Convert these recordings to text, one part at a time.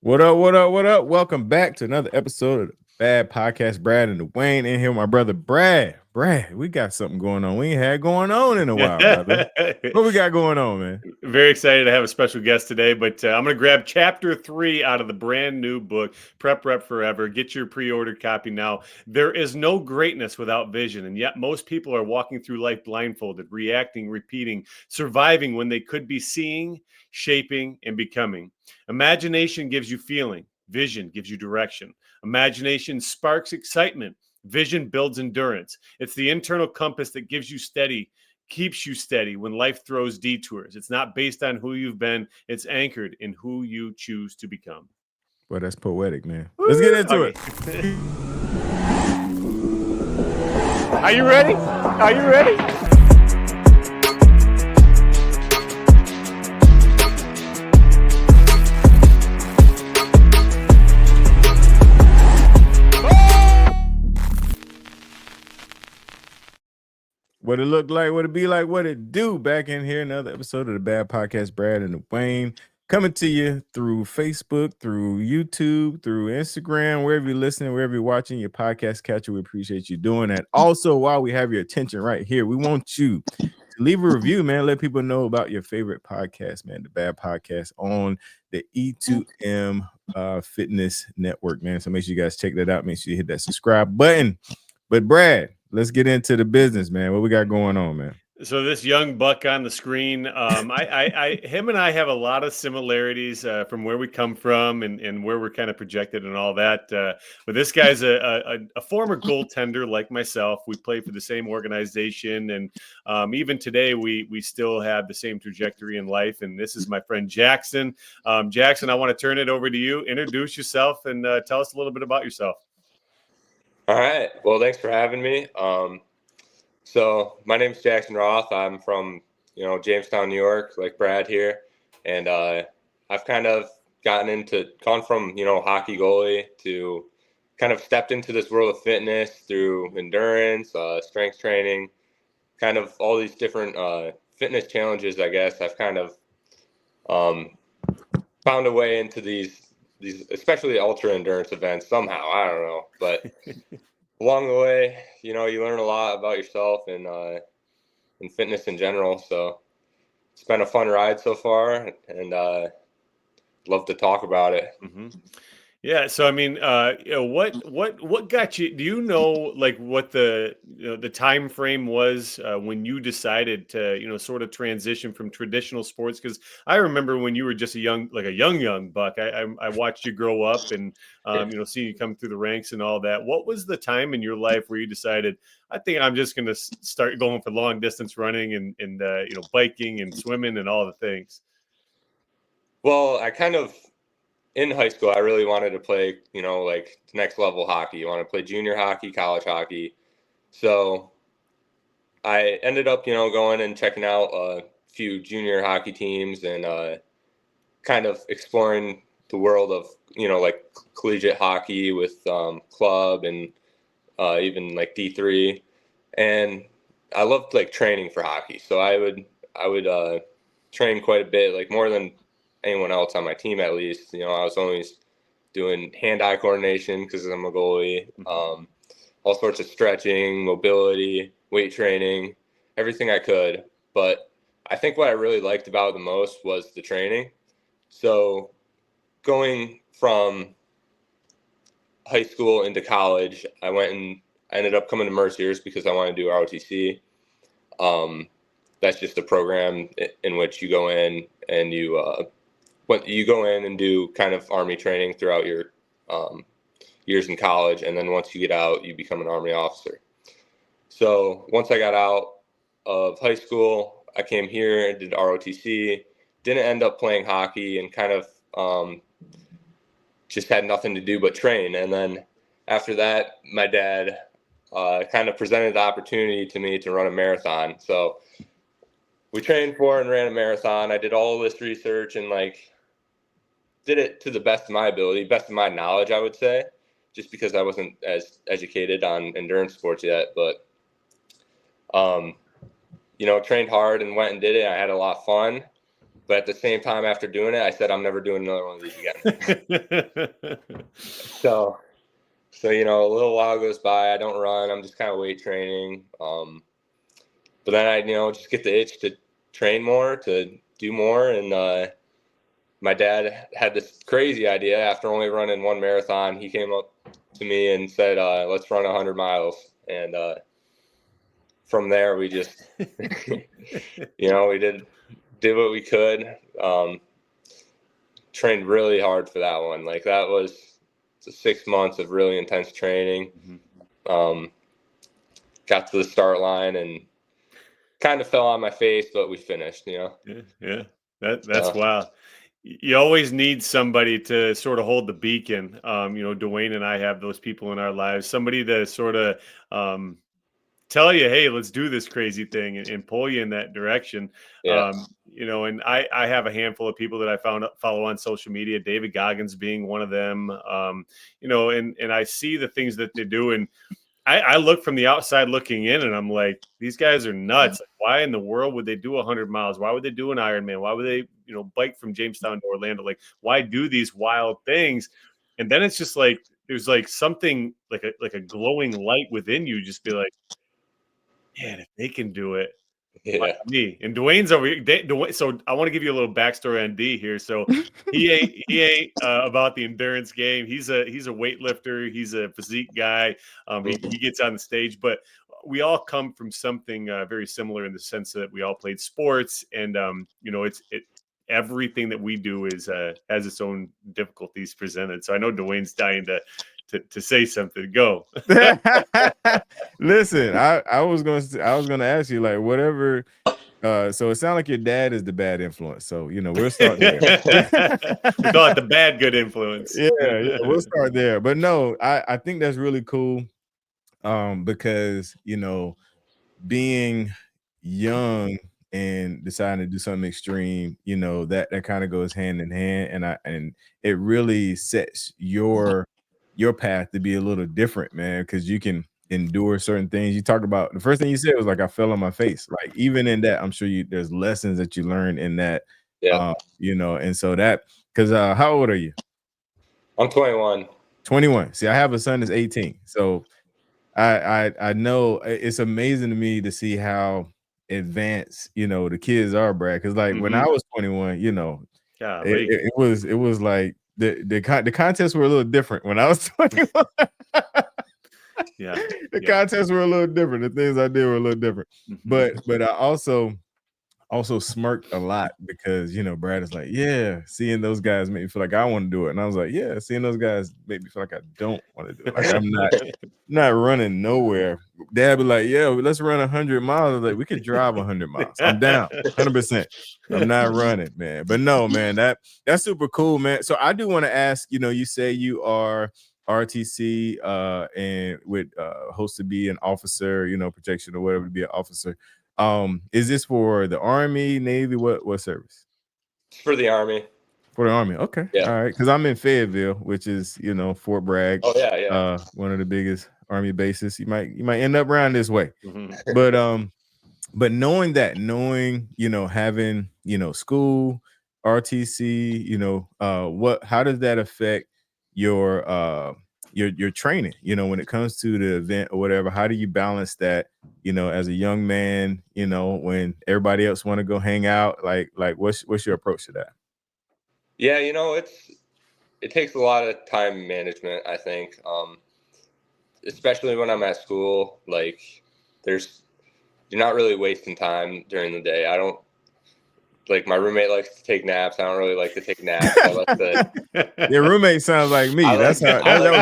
What up, what up, what up? Welcome back to another episode of the Bad Podcast. Brad and Dawain in here with my brother Brad. Brad, we got something going on. We ain't had going on in a while, brother. What we got going on, man? Very excited to have a special guest today, but I'm going to grab chapter 3 out of the brand new book, Prep Rep Forever. Get your pre-ordered copy now. There is no greatness without vision, and yet most people are walking through life blindfolded, reacting, repeating, surviving when they could be seeing, shaping, and becoming. Imagination gives you feeling. Vision gives you direction. Imagination sparks excitement. Vision builds endurance. It's the internal compass that keeps you steady when life throws detours. It's not based on who you've been. It's anchored in who you choose to become. Well, that's poetic, man. Let's get into it. Are you ready? Are you ready? What it look like, what it be like, what it do. Back in here, another episode of the Bad Podcast, Brad and Dawain, coming to you through Facebook, through YouTube, through Instagram, wherever you're listening, wherever you're watching your podcast catcher. We appreciate you doing that. Also, while we have your attention right here, we want you to leave a review, man. Let people know about your favorite podcast, man, the Bad Podcast on the E2M Fitness Network, man. So make sure you guys check that out. Make sure you hit that subscribe button. But Brad, let's get into the business, man. What we got going on, man? So this young buck on the screen, him and I have a lot of similarities from where we come from and where we're kind of projected and all that. But this guy's a former goaltender like myself. We play for the same organization, and even today we still have the same trajectory in life. And this is my friend Jackson. Jackson, I want to turn it over to you. Introduce yourself and tell us a little bit about yourself. All right. Well, thanks for having me. So my name's Jackson Roth. I'm from, Jamestown, New York, like Brad here. And I've kind of gone from, hockey goalie to kind of stepped into this world of fitness through endurance, strength training, kind of all these different fitness challenges, I guess. I've kind of found a way into these especially ultra endurance events somehow. I don't know, but along the way, you learn a lot about yourself and fitness in general. So it's been a fun ride so far, and love to talk about it. Mm-hmm. Yeah. So, I mean, what got you, do you know, like what the time frame was when you decided to, sort of transition from traditional sports? Because I remember when you were just a young buck, I watched you grow up and, seeing you come through the ranks and all that. What was the time in your life where you decided, I think I'm just going to start going for long distance running and biking and swimming and all the things? Well, in high school, I really wanted to play, like next level hockey. You want to play junior hockey, college hockey. So I ended up, going and checking out a few junior hockey teams and kind of exploring the world of, like collegiate hockey with club and even like D3. And I loved like training for hockey. So I would train quite a bit, like more than anyone else on my team, at least. I was always doing hand-eye coordination because I'm a goalie, all sorts of stretching, mobility, weight training, everything I could. But I think what I really liked about it the most was the training. So going from high school into college, I ended up coming to Mercier's because I wanted to do ROTC. That's just a program in which you go in and you go in and do kind of Army training throughout your years in college, and then once you get out, you become an Army officer. So once I got out of high school, I came here and did ROTC, didn't end up playing hockey, and kind of just had nothing to do but train. And then after that, my dad kind of presented the opportunity to me to run a marathon. So we trained for and ran a marathon. I did all this research and did it to the best of my ability, best of my knowledge, I would say, just because I wasn't as educated on endurance sports yet. But, trained hard and went and did it. I had a lot of fun. But at the same time, after doing it, I said, I'm never doing another one of these again. So, you know, a little while goes by. I don't run. I'm just kind of weight training. But then I, you know, just get the itch to train more, to do more. And my dad had this crazy idea after only running one marathon. He came up to me and said, let's run 100 miles. And from there, we just, you know, we did what we could. Trained really hard for that one. Like that was 6 months of really intense training. Got to the start line and kind of fell on my face, but we finished, you know? Yeah. That's wild. You always need somebody to sort of hold the beacon. You know, Dawain and I have those people in our lives, somebody to sort of tell you, hey, let's do this crazy thing and pull you in that direction. Yeah. You know, and I have a handful of people that I follow on social media, David Goggins being one of them. You know, and I see the things that they do, and I look from the outside looking in, and I'm like, these guys are nuts. Like, why in the world would they do 100 miles? Why would they do an Ironman? Why would they, you know, bike from Jamestown to Orlando? Like, why do these wild things? And then it's just like there's like something like a glowing light within you. Just be like, man, if they can do it, why Yeah. not me? And Dwayne's over here. So I want to give you a little backstory on D here. So he ain't about the endurance game. He's a weightlifter. He's a physique guy. He gets on the stage, but we all come from something very similar in the sense that we all played sports, and you know, everything that we do is has its own difficulties presented. So I know Dwayne's dying to say something. Go. Listen, I was gonna ask you, like, whatever. So it sounds like your dad is the bad influence. So, you know, we'll start there. We call it the bad good influence. Yeah, we'll start there. But no, I think that's really cool. Because, you know, being young and deciding to do something extreme, you know, that kind of goes hand in hand. And it really sets your path to be a little different, man, because you can endure certain things. You talked about the first thing you said was like, I fell on my face. Like, even in that, I'm sure there's lessons that you learn in that. Yeah. You know, and so that, because how old are you? I'm 21. 21. See, I have a son that's 18. So I know it's amazing to me to see how advanced, you know, the kids are, Brad. Because like when I was 21, you know, it was like the contests were a little different when I was 21. Yeah, the contests were a little different. The things I did were a little different. But I also smirked a lot because, you know, Brad is like, yeah, seeing those guys make me feel like I want to do it. And I was like, yeah, seeing those guys make me feel like I don't want to do it. Like, I'm not running nowhere. Dad be like, yeah, let's run 100 miles. I was like, we could drive 100 miles. I'm down 100%. I'm not running, man. But no, man, that's super cool, man. So I do want to ask, you know, you say you are ROTC and with hopes to be an officer, you know, protection or whatever, to be an officer. Is this for the Army, Navy? What service? For the Army. For the Army. Okay. Yeah. All right. Because I'm in Fayetteville, which is, you know, Fort Bragg. Oh yeah. One of the biggest Army bases. You might end up around this way. But knowing, you know, having, you know, school, RTC, you know, how does that affect your training, you know, when it comes to the event or whatever? How do you balance that, you know, as a young man, you know, when everybody else want to go hang out? Like what's your approach to that? Yeah, you know, it takes a lot of time management, I think. Especially when I'm at school, like you're not really wasting time during the day. I don't, like, my roommate likes to take naps. I don't really like to take naps. I like to. Your roommate sounds like me. That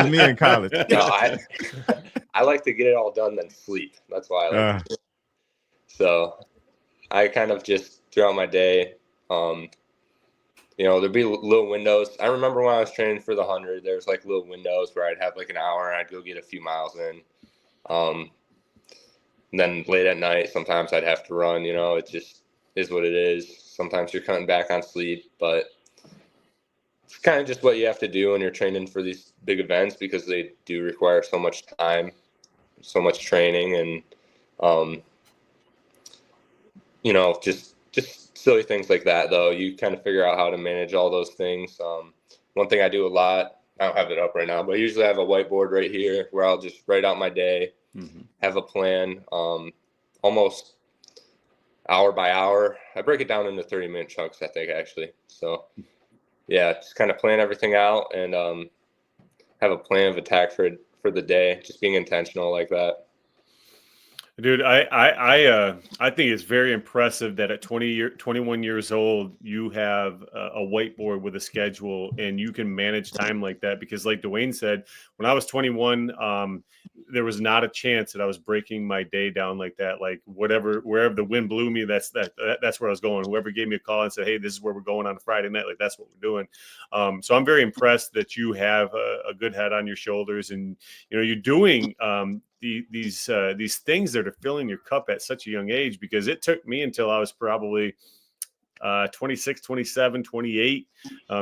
was me in college. No, I like to get it all done, then sleep. That's why I like to. So I kind of just throughout my day, you know, there'd be little windows. I remember when I was training for the 100, there was like little windows where I'd have like an hour and I'd go get a few miles in. And then late at night, sometimes I'd have to run, you know, it just is what it is. Sometimes you're cutting back on sleep, but it's kind of just what you have to do when you're training for these big events, because they do require so much time, so much training, and, you know, just just silly things like that, though. You kind of figure out how to manage all those things. One thing I do a lot, I don't have it up right now, but usually I have a whiteboard right here where I'll just write out my day, have a plan, almost hour by hour. I break it down into 30-minute chunks, I think, actually. So, yeah, just kind of plan everything out and have a plan of attack for the day, just being intentional like that. Dude, I think it's very impressive that at 21 years old, you have a whiteboard with a schedule and you can manage time like that. Because like Dawain said, when I was 21, there was not a chance that I was breaking my day down like that. Like wherever the wind blew me, that's where I was going. Whoever gave me a call and said, "Hey, this is where we're going on a Friday night," like that's what we're doing. So I'm very impressed that you have a good head on your shoulders, and you're doing these things that are filling your cup at such a young age, because it took me until I was probably 26, 27, 28,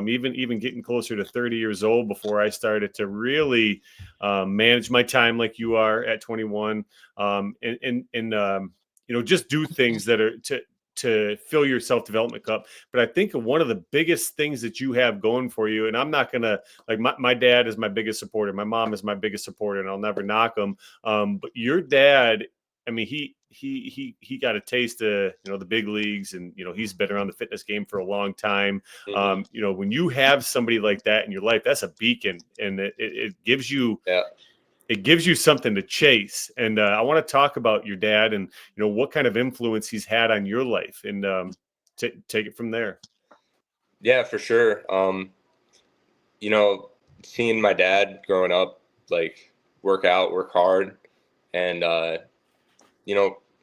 even getting closer to 30 years old before I started to really manage my time like you are at 21, and just do things that are to fill your self-development cup. But I think one of the biggest things that you have going for you, and I'm not gonna, like, my dad is my biggest supporter, my mom is my biggest supporter, and I'll never knock them. But your dad, I mean, he got a taste of the big leagues, and he's been around the fitness game for a long time. When you have somebody like that in your life, that's a beacon, and it gives you it gives you something to chase. And I want to talk about your dad and what kind of influence he's had on your life, and take it from there. Yeah, for sure. Seeing my dad growing up, like, work out, work hard, and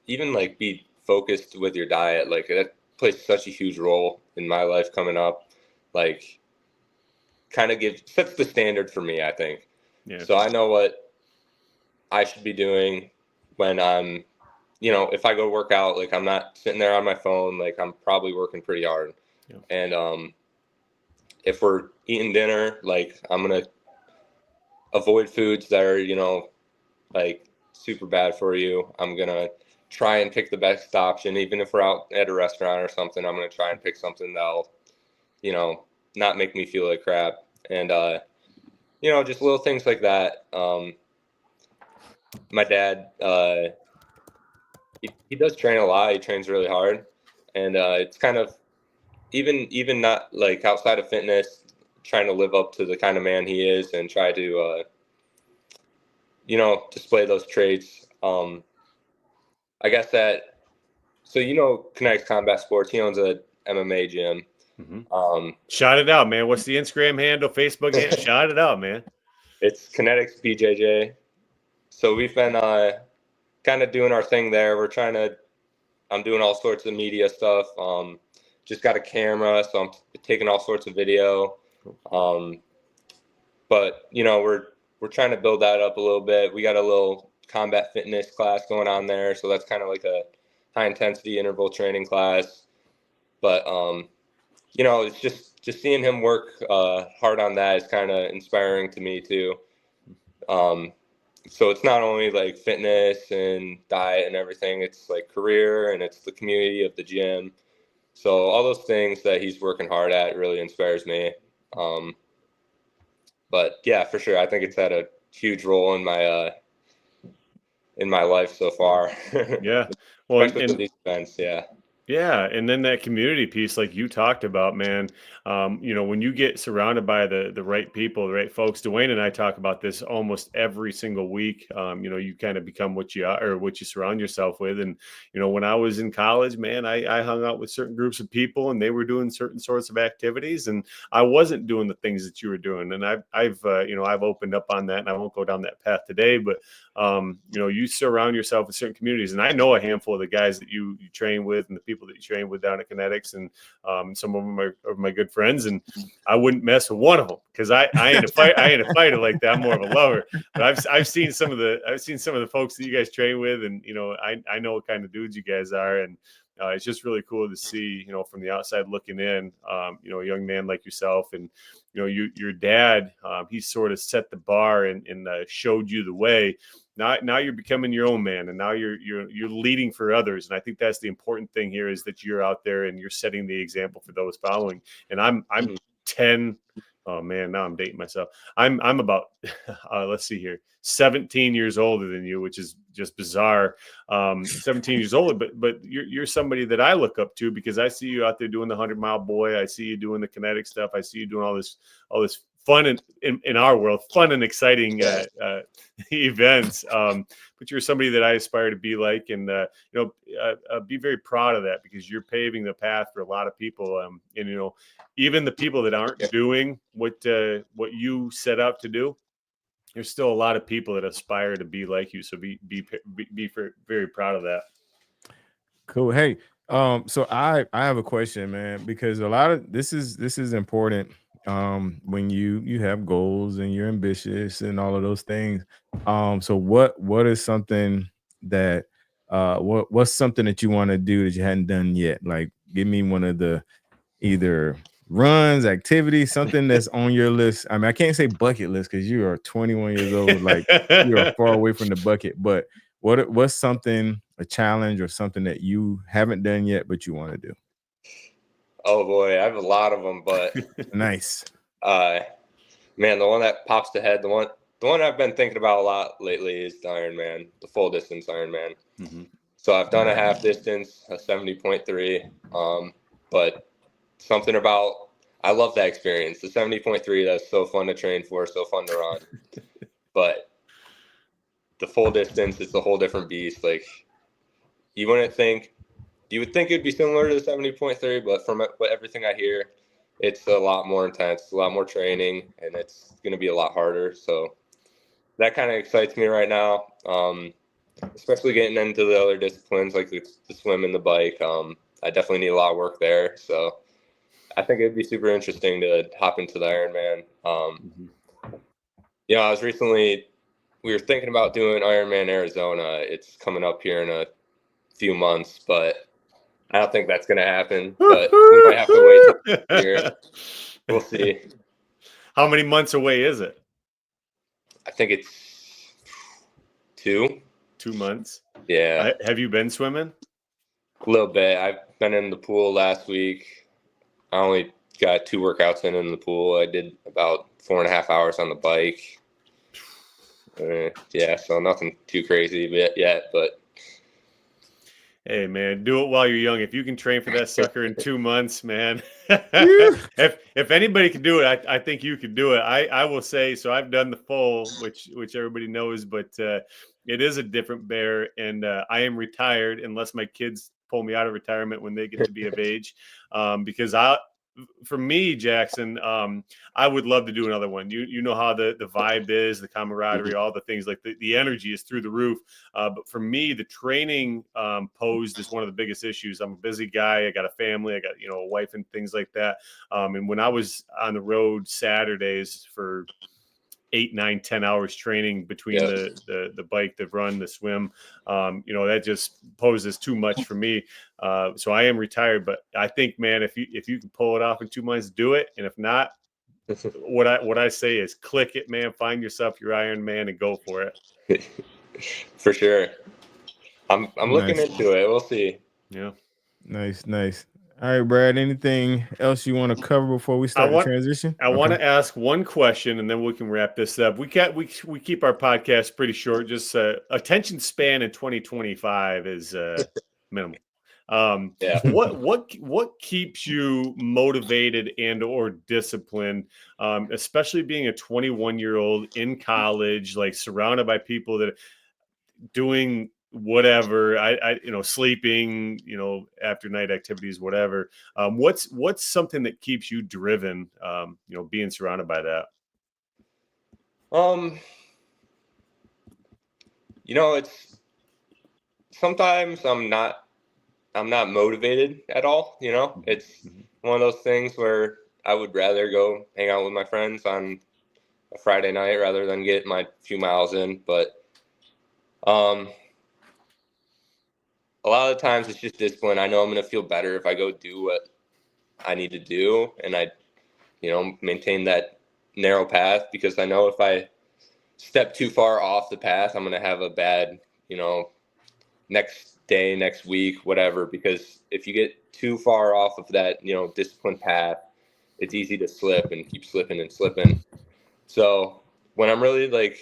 even like be focused with your diet, like that plays such a huge role in my life coming up. Like, kind of sets the standard for me, I think. Yeah. So I know what I should be doing when I'm, if I go work out, like I'm not sitting there on my phone, like I'm probably working pretty hard. Yeah. And if we're eating dinner, like I'm gonna avoid foods that are, like super bad for you. I'm gonna try and pick the best option, even if we're out at a restaurant or something. I'm gonna try and pick something that'll, not make me feel like crap. And just little things like that. My dad, he does train a lot. He trains really hard, and it's kind of even not like outside of fitness, trying to live up to the kind of man he is and try to display those traits. I guess Kinetics Combat Sports. He owns a MMA gym. Shout it out, man. What's the Instagram handle, Facebook handle? Shout it out, man. It's Kinetics BJJ. So we've been kind of doing our thing there. I'm doing all sorts of media stuff. Just got a camera, so I'm taking all sorts of video. But we're trying to build that up a little bit. We got a little combat fitness class going on there, so that's kind of like a high intensity interval training class. But it's just seeing him work hard on that is kind of inspiring to me too. So it's not only like fitness and diet and everything, it's like career, and it's the community of the gym. So all those things that he's working hard at really inspires me. But yeah, for sure, I think it's had a huge role in my life so far. Yeah. Well, especially with these events. Yeah. Yeah, and then that community piece, like you talked about, man. When you get surrounded by the right people, the right folks. Dawain and I talk about this almost every single week. You kind of become what you are, or what you surround yourself with. And when I was in college, man, I hung out with certain groups of people, and they were doing certain sorts of activities, and I wasn't doing the things that you were doing. And I've opened up on that, and I won't go down that path today. But you surround yourself with certain communities, and I know a handful of the guys that you train with, and the people that you train with down at Kinetics, and some of them are my good friends, and I wouldn't mess with one of them because I ain't a fighter like that. I'm more of a lover. But I've seen some of the folks that you guys train with, and I know what kind of dudes you guys are, and it's just really cool to see, from the outside looking in, a young man like yourself, and your dad, he sort of set the bar and showed you the way. now you're becoming your own man, and now you're leading for others. And I think that's the important thing here, is that you're out there and you're setting the example for those following. And I'm 10. Oh man, now I'm dating myself. I'm about let's see here, 17 years older than you, which is just bizarre. 17 years older, but you're somebody that I look up to, because I see you out there doing the 100-mile boy. I see you doing the kinetic stuff. I see you doing all this fun in our world, fun and exciting events. But you're somebody that I aspire to be like, and be very proud of that, because you're paving the path for a lot of people. And even the people that aren't doing what you set out to do, there's still a lot of people that aspire to be like you. So be very proud of that. Cool. Hey, so I have a question, man, because a lot of this is important. When you have goals and you're ambitious and all of those things. So what is something that what's something that you want to do that you hadn't done yet? Like, give me one of the either runs, activities, something that's on your list. I mean, I can't say bucket list because you are 21 years old, like you are far away from the bucket, but what's something, a challenge or something that you haven't done yet but you want to do? Oh boy, I have a lot of them, but Nice. Man, the one that pops to head, the one I've been thinking about a lot lately is the Ironman, the full distance Ironman. Mm-hmm. So I've done a half distance, a 70.3, but something about, I love that experience. The 70.3, that's so fun to train for, so fun to run. But the full distance, it's a whole different beast. Like, you would think it'd be similar to the 70.3, but from everything I hear, it's a lot more intense, a lot more training, and it's going to be a lot harder. So that kind of excites me right now, especially getting into the other disciplines like the swim and the bike. I definitely need a lot of work there. So I think it'd be super interesting to hop into the Ironman. We were thinking about doing Ironman Arizona. It's coming up here in a few months, but I don't think that's going to happen. But we might have to wait till year. We'll see. How many months away is it? I think it's 2 months. Yeah. Have you been swimming? A little bit. I've been in the pool last week. I only got 2 workouts in the pool. I did about 4.5 hours on the bike. So nothing too crazy yet, but hey man, do it while you're young. If you can train for that sucker in 2 months, man. if anybody can do it, I think you could do it. I will say, so I've done the full, which everybody knows, but it is a different bear, and I am retired unless my kids pull me out of retirement when they get to be of age, because for me, Jackson, I would love to do another one. You know how the vibe is, the camaraderie, all the things, like the energy is through the roof. But for me, the training posed is one of the biggest issues. I'm a busy guy. I got a family. I got a wife and things like that. And when I was on the road Saturdays for 8, 9, 10 hours training between the bike, the run, the swim, that just poses too much for me. So I am retired, but I think, man, if you can pull it off in 2 months, do it. And if not, what I say is click it, man. Find yourself your Iron Man and go for it. For sure. I'm looking into it. We'll see. Yeah. Nice. All right, Brad, anything else you want to cover before we start the transition? I want to ask one question, and then we can wrap this up. We keep our podcast pretty short. Just attention span in 2025 is minimal. What keeps you motivated and or disciplined, especially being a 21-year-old in college, like surrounded by people that are doing whatever, sleeping, after night activities, whatever. What's something that keeps you driven, being surrounded by that? It's sometimes I'm not motivated at all. It's one of those things where I would rather go hang out with my friends on a Friday night rather than get my few miles in. But a lot of the times it's just discipline. I know I'm going to feel better if I go do what I need to do, and I, maintain that narrow path, because I know if I step too far off the path, I'm going to have a bad, next day, next week, whatever, because if you get too far off of that, disciplined path, it's easy to slip and keep slipping and slipping. So when I'm really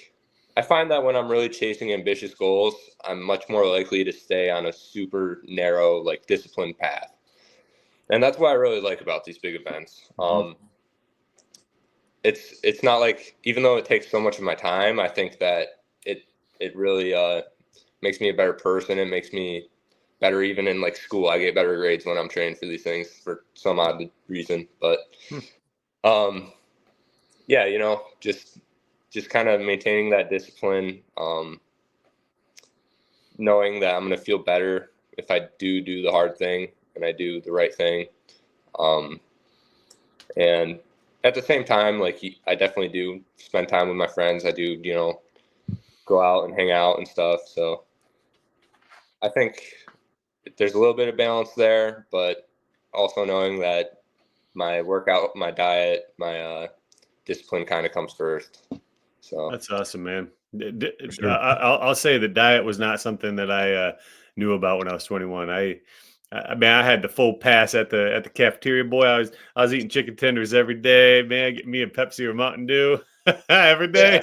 I find that when I'm really chasing ambitious goals, I'm much more likely to stay on a super narrow, disciplined path. And that's what I really like about these big events. It's not even though it takes so much of my time, I think that it really makes me a better person. It makes me better even in school. I get better grades when I'm training for these things for some odd reason. But yeah, just kind of maintaining that discipline, knowing that I'm going to feel better if I do the hard thing and I do the right thing. And at the same time, I definitely do spend time with my friends. I do, go out and hang out and stuff. So I think there's a little bit of balance there, but also knowing that my workout, my diet, my discipline kind of comes first. So that's awesome, man. Sure. I'll say the diet was not something that I knew about when I was 21. I mean, I had the full pass at the cafeteria. Boy, I was eating chicken tenders every day. Man, get me a Pepsi or Mountain Dew every day.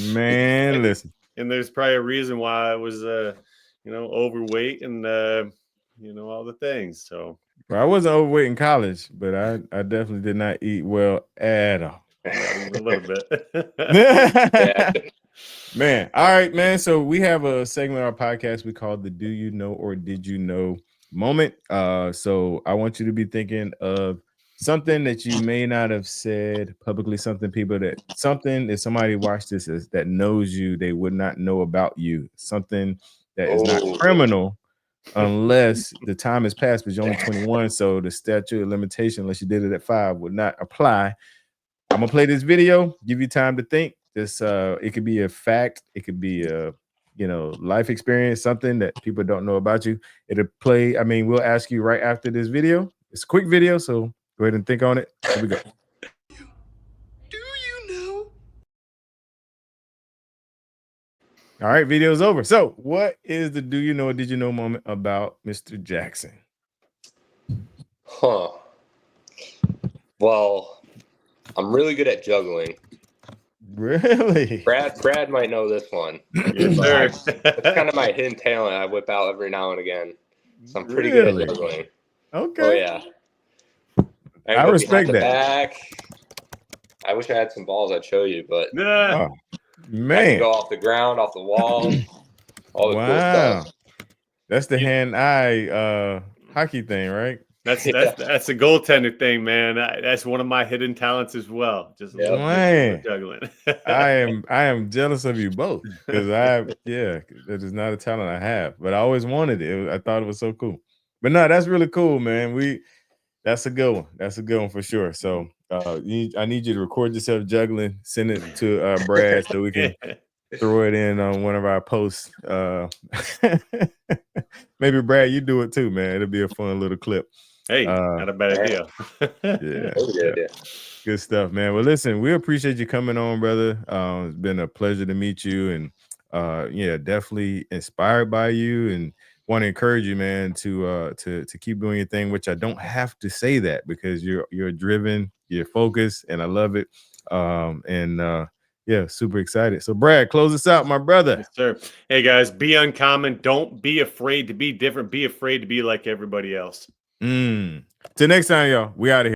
Man, listen. And there's probably a reason why I was, overweight and all the things. So Well, I wasn't overweight in college, but I definitely did not eat well at all. a little bit. yeah. Man, all right, man. So we have a segment on our podcast we call the "Do You Know or Did You Know" moment. So I want you to be thinking of something that you may not have said publicly, something if somebody watched this that knows you, they would not know about you, something that is not criminal unless the time has passed, but you're only 21, so the statute of limitation, unless you did it at 5, would not apply. I'm gonna play this video, give you time to think. This it could be a fact, it could be a life experience, something that people don't know about you. It'll play. I mean, we'll ask you right after this video. It's a quick video, so go ahead and think on it. Here we go. Do you know? All right, video's over. So, what is the "Do you know or did you know" moment about Mr. Jackson? Huh. Well, I'm really good at juggling. Really? Brad might know this one. Yes, sir. It's kind of my hidden talent I whip out every now and again. So I'm pretty good at juggling. Okay. Oh yeah. I respect that. Back. I wish I had some balls I'd show you, but Oh, I can man. go off the ground, off the wall, all the cool Wow. stuff. That's the hand-eye hockey thing, right? That's a goaltender thing, man. That's one of my hidden talents as well. Just Man. juggling. I am jealous of you both because that is not a talent I have, but I always wanted it. I thought it was so cool. But no, that's really cool, man. That's a good one. That's a good one for sure. So I need you to record yourself juggling, send it to Brad so we can throw it in on one of our posts. Maybe Brad, you do it too, man. It'll be a fun little clip. Hey, not a bad idea. Yeah. Good stuff, man. Well, listen, we appreciate you coming on, brother. It's been a pleasure to meet you, and definitely inspired by you, and want to encourage you, man, to keep doing your thing. Which I don't have to say that because you're driven, you're focused, and I love it. Super excited. So, Brad, close us out, my brother. Yes, sir. Hey guys, be uncommon. Don't be afraid to be different. Be afraid to be like everybody else. Till next time, y'all. We out of here.